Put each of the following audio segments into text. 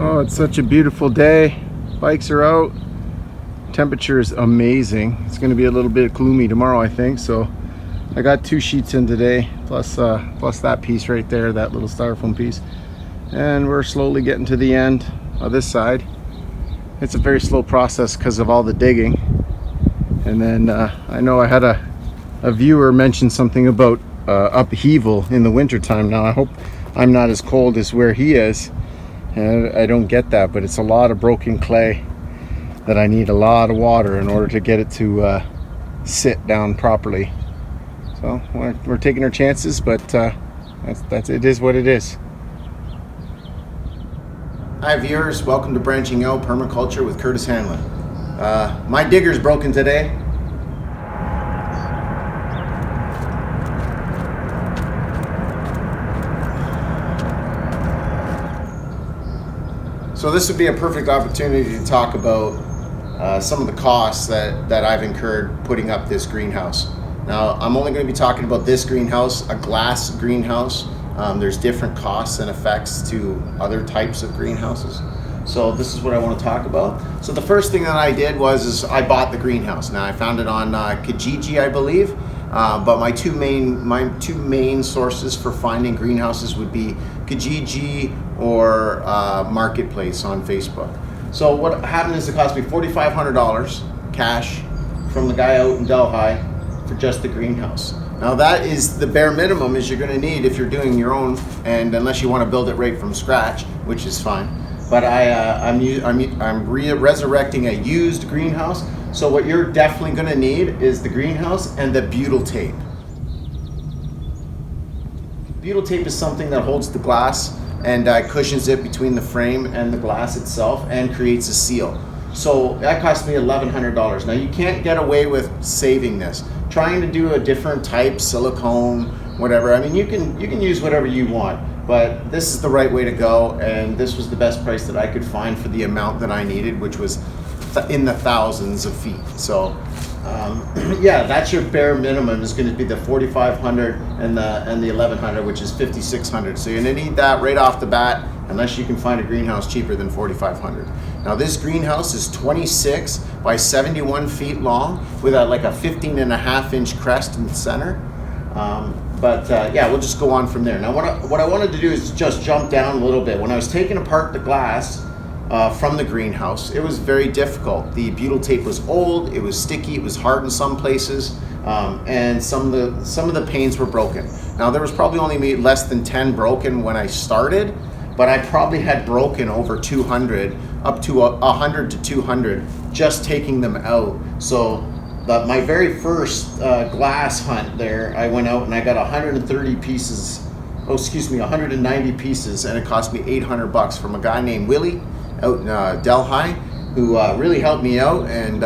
Oh, it's such a beautiful day. Bikes are out. Temperature is amazing. It's going to be a little bit gloomy tomorrow, I think. So I got 2 sheets in today, plus that piece right there, that little styrofoam piece. And we're slowly getting to the end of this side. It's a very slow process because of all the digging. And then I know I had a viewer mention something about upheaval in the wintertime. Now I hope I'm not as cold as where he is. And I don't get that, but it's a lot of broken clay that I need a lot of water in order to get it to sit down properly. So we're taking our chances, but that's it is what it is. Hi viewers, welcome to Branching Out Permaculture with Curtis Hanlon. My digger's broken today. So this would be a perfect opportunity to talk about some of the costs that I've incurred putting up this greenhouse. Now, I'm only going to be talking about this greenhouse, a glass greenhouse. There's different costs and effects to other types of greenhouses. So this is what I want to talk about. So the first thing that I did was I bought the greenhouse. Now I found it on Kijiji, I believe. But my two main sources for finding greenhouses would be Kijiji or Marketplace on Facebook. So what happened is it cost me $4,500 cash from the guy out in Delhi for just the greenhouse. Now that is the bare minimum is you're going to need if you're doing your own, and unless you want to build it right from scratch, which is fine. But I'm resurrecting a used greenhouse. So what you're definitely going to need is the greenhouse and the butyl tape. Butyl tape is something that holds the glass and cushions it between the frame and the glass itself and creates a seal. So that cost me $1,100. Now you can't get away with saving this. Trying to do a different type, silicone, whatever. I mean, you can use whatever you want, but this is the right way to go, and this was the best price that I could find for the amount that I needed, which was in the thousands of feet. So yeah, that's your bare minimum is going to be the 4,500 and the 1,100, which is 5,600. So you're going to need that right off the bat, unless you can find a greenhouse cheaper than 4,500. Now this greenhouse is 26 by 71 feet long with like a 15.5-inch crest in the center. Yeah, we'll just go on from there. Now what I wanted to do is just jump down a little bit. When I was taking apart the glass from the greenhouse, it was very difficult. The butyl tape was old, it was sticky, it was hard in some places, and some of the panes were broken. Now there was probably only less than 10 broken when I started, but I probably had broken over 200, up to 100 to 200, just taking them out. So my very first glass hunt there, I went out and I got 190 pieces, and it cost me $800 from a guy named Willie out in Delhi, who really helped me out. And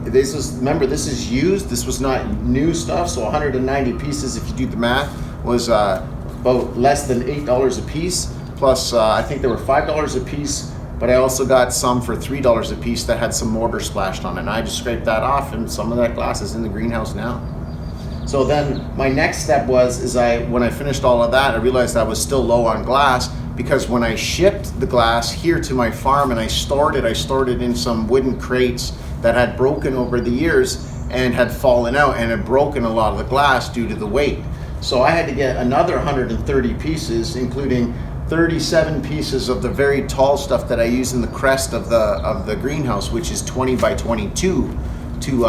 this is used, this was not new stuff, so 190 pieces, if you do the math, was about less than $8 a piece. Plus, I think there were $5 a piece, but I also got some for $3 a piece that had some mortar splashed on it. And I just scraped that off, and some of that glass is in the greenhouse now. So then my next step was, when I finished all of that, I realized I was still low on glass, because when I shipped the glass here to my farm and I stored it in some wooden crates that had broken over the years and had fallen out and had broken a lot of the glass due to the weight. So I had to get another 130 pieces, including 37 pieces of the very tall stuff that I use in the crest of the greenhouse, which is 20 by 22, to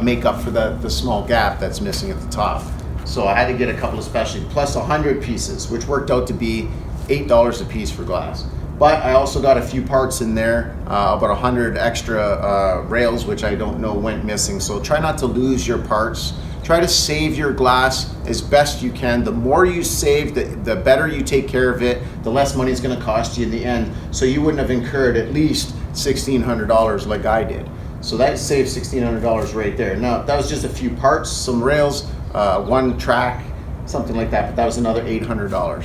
make up for the small gap that's missing at the top. So I had to get a couple of specialty, plus 100 pieces, which worked out to be $8 a piece for glass. But I also got a few parts in there, about 100 extra rails, which I don't know went missing. So try not to lose your parts. Try to save your glass as best you can. The more you save, the better you take care of it, the less money it's going to cost you in the end. So you wouldn't have incurred at least $1,600 like I did. So that saved $1,600 right there. Now that was just a few parts, some rails, one track, something like that, but that was another $800.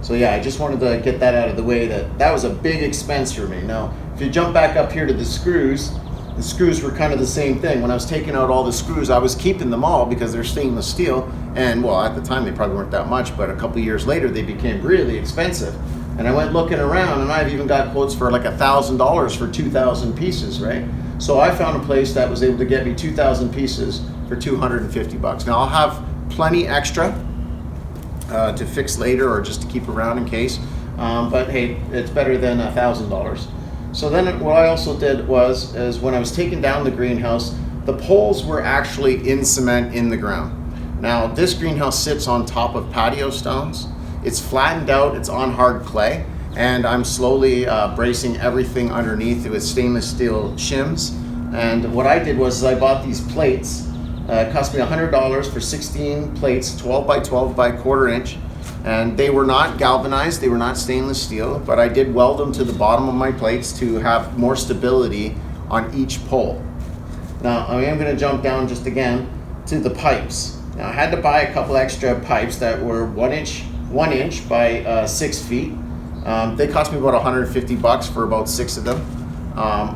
So yeah, I just wanted to get that out of the way, that was a big expense for me. Now, if you jump back up here to the screws, The screws were kind of the same thing. When I was taking out all the screws, I was keeping them all because they're stainless steel, and well, at the time they probably weren't that much, but a couple years later they became really expensive. And I went looking around, and I've even got quotes for like $1,000 for 2,000 pieces, right? So I found a place that was able to get me 2,000 pieces for 250 bucks. Now I'll have plenty extra to fix later or just to keep around in case, but hey, it's better than $1,000. So then what I also did is when I was taking down the greenhouse, the poles were actually in cement in the ground. Now this greenhouse sits on top of patio stones. It's flattened out, it's on hard clay, and I'm slowly bracing everything underneath with stainless steel shims. And what I did was I bought these plates. It cost me $100 for 16 plates, 12 by 12 by quarter inch. And they were not galvanized, they were not stainless steel, but I did weld them to the bottom of my plates to have more stability on each pole. Now I am going to jump down just again to the pipes. Now I had to buy a couple extra pipes that were 1 inch by 6 feet. They cost me about 150 bucks for about 6 of them.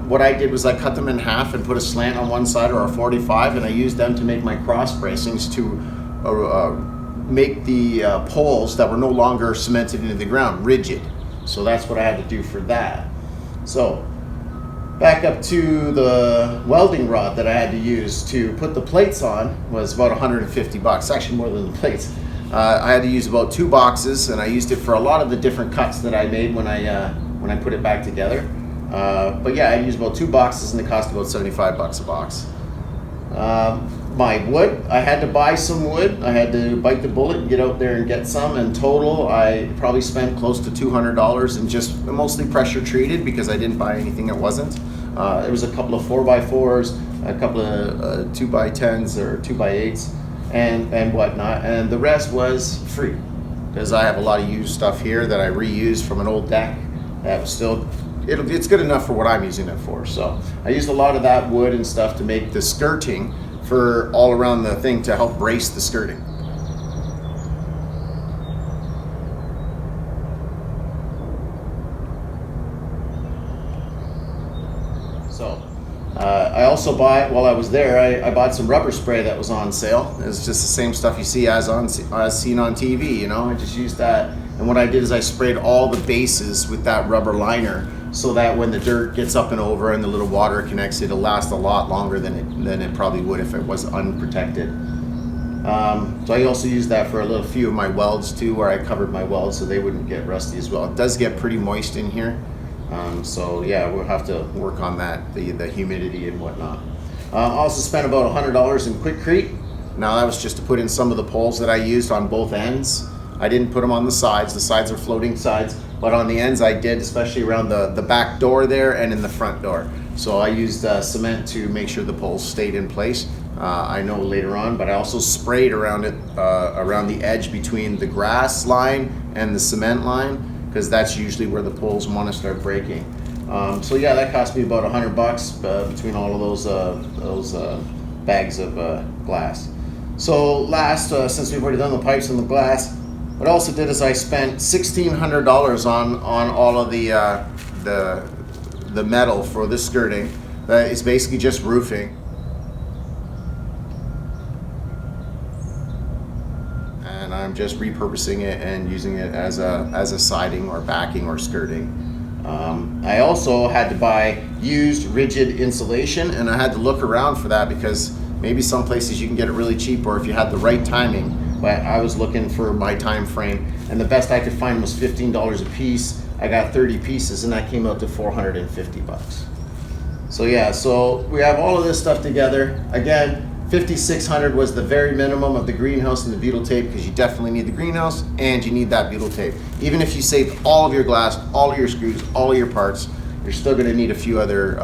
What I did was I cut them in half and put a slant on one side or a 45, and I used them to make my cross bracings to make the poles that were no longer cemented into the ground rigid. So that's what I had to do for that. So back up to the welding rod that I had to use to put the plates on was about 150 bucks, actually more than the plates. I had to use about 2 boxes, and I used it for a lot of the different cuts that I made when I put it back together. But yeah, I used about 2 boxes, and it cost about 75 bucks a box. My wood, I had to buy some wood. I had to bite the bullet and get out there and get some. In total, I probably spent close to $200 and just mostly pressure treated because I didn't buy anything that wasn't. It was a couple of 4x4s, a couple of 2x10s or 2x8s and whatnot. And the rest was free because I have a lot of used stuff here that I reused from an old deck that was still, it's good enough for what I'm using it for. So I used a lot of that wood and stuff to make the skirting for all around the thing to help brace the skirting. So I also bought, while I was there, I bought some rubber spray that was on sale. It's just the same stuff you see as seen on TV, you know. I just used that, and what I did is I sprayed all the bases with that rubber liner so that when the dirt gets up and over and the little water connects, it'll last a lot longer than it probably would if it was unprotected. So I also used that for a few of my welds too, where I covered my welds so they wouldn't get rusty as well. It does get pretty moist in here, so yeah, we'll have to work on that, the humidity and whatnot. I also spent about $100 in Quickcrete. Now that was just to put in some of the poles that I used on both ends. I didn't put them on the sides. The sides are floating sides, but on the ends I did, especially around the back door there and in the front door. So I used cement to make sure the poles stayed in place. I know later on, but I also sprayed around it, around the edge between the grass line and the cement line, because that's usually where the poles want to start breaking. So yeah, that cost me about 100 bucks between all of those bags of glass. So last, since we've already done the pipes and the glass, what I also did is I spent $1,600 on all of the metal for the skirting. It's basically just roofing. And I'm just repurposing it and using it as a siding or backing or skirting. I also had to buy used rigid insulation, and I had to look around for that because maybe some places you can get it really cheap, or if you had the right timing. But I was looking for my time frame, and the best I could find was $15 a piece. I got 30 pieces, and that came out to 450 bucks. So yeah, so we have all of this stuff together. Again, $5,600 was the very minimum of the greenhouse and the butyl tape, because you definitely need the greenhouse and you need that butyl tape. Even if you save all of your glass, all of your screws, all of your parts, you're still going to need a few other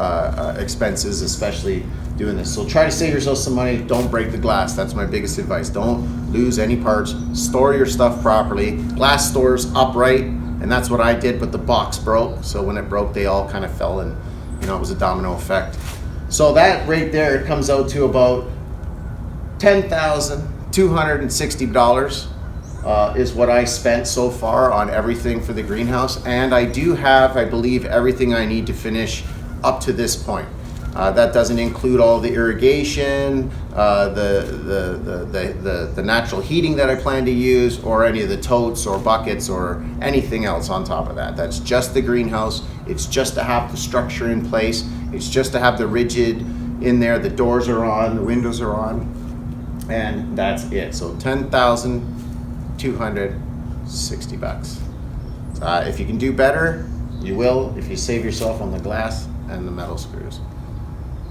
expenses, especially doing this. So try to save yourself some money. Don't break the glass. That's my biggest advice. Don't lose any parts. Store your stuff properly. Glass stores upright, and that's what I did, but the box broke. So when it broke, they all kind of fell, and you know, it was a domino effect. So that right there comes out to about $10,260 is what I spent so far on everything for the greenhouse. And I do have, I believe, everything I need to finish up to this point. That doesn't include all the irrigation, the natural heating that I plan to use, or any of the totes or buckets or anything else on top of that. That's just the greenhouse. It's just to have the structure in place. It's just to have the rigid in there. The doors are on, the windows are on, and that's it. So $10,260. If you can do better, you will if you save yourself on the glass and the metal screws.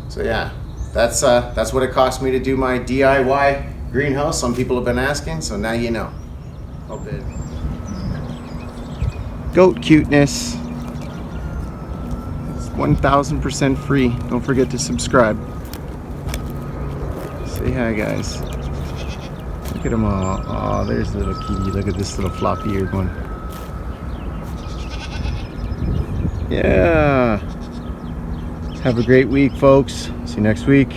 So yeah, that's what it cost me to do my DIY greenhouse. Some people have been asking, so now you know. How big. Goat cuteness. It's 1000% free. Don't forget to subscribe. Say hi, guys. Look at them all. Oh, there's the little kitty. Look at this little floppy ear one. Yeah. Have a great week, folks. See you next week.